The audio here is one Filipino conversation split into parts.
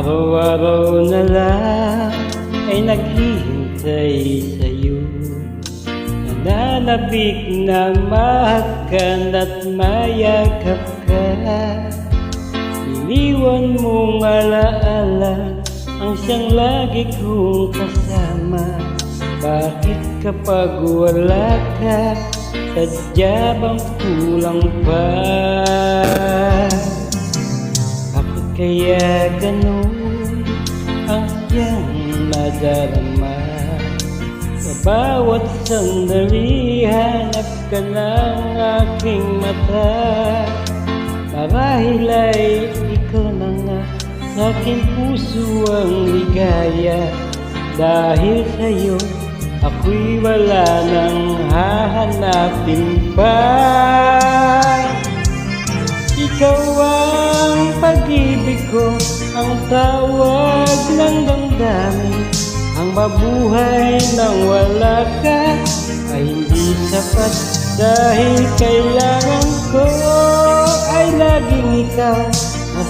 Araw-araw na lang ay naghihintay sa'yo. Nananabik na mahakan at mayakap ka. Iniwan mong alaala ang siyang lagi kong kasama. Bakit kapag wala ka, sadya bang kulang pa? Bakit kaya ganun ang iyang nadarama? Sa bawat sandali hanap ka ng aking mata. Marahil ay ikaw na nga sa aking puso ang ligaya. Dahil sa'yo ako'y wala nang hahanapin pa. Ikaw ang pag-ibig ko, ang tawag ng damdamin. Ang mabuhay nang wala ka ay hindi sapat. Dahil kailangan ko ay laging ikaw.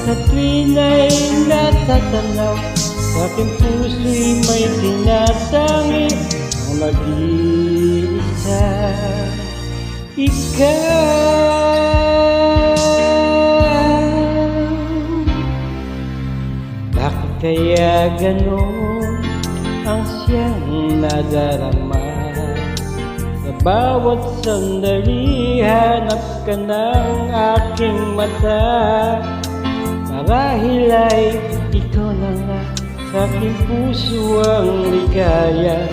Sa tuwin ay natatanaw, sa aking puso'y may tinatangi ang mag-iisa. Ikaw, bakit kaya ganon ang siyang nadarama? Sa bawat sandali hanap ka ng aking mata. Marahil ay ikaw na nga sa aking puso ang ligaya.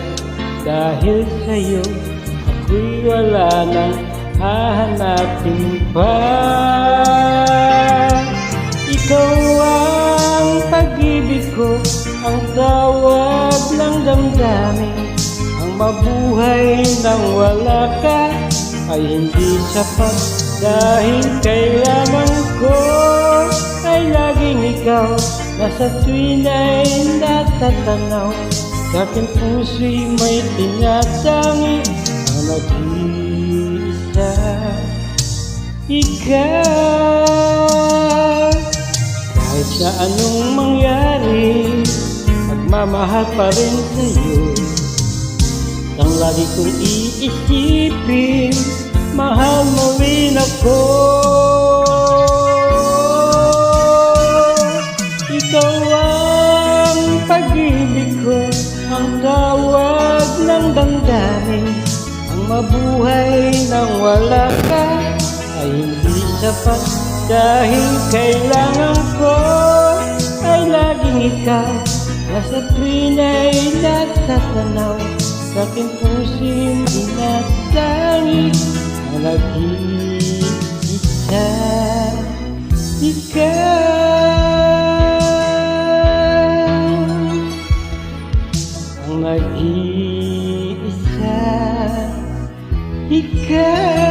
Dahil sa'yo ako'y wala nang hahanapin pa. Ikaw ang pag-ibig ko, ang tawag ng damdamin. Ang mabuhay nang wala ka ay hindi sapat. Dahil kailangan ko ay laging ikaw. Nasa tuwin ay natatanaw, sa aking puso'y may tinatangi ang mag-iisa. Ikaw, kahit na anong mangyari, magmamahal pa rin sa'yo. Ang lagi kong iisipin, mahal mo rin ako. Ikaw ang pag-ibig ko, ang tawag ng damdamin. Ang mabuhay nang wala ka ay hindi sapat. Dahil kailangan ko ay laging ikaw. Nasa tuwin ay natatanaw, sa aking puso'y tinatangi ang nag-iisa. Ikaw ang nag-iisa. Ikaw.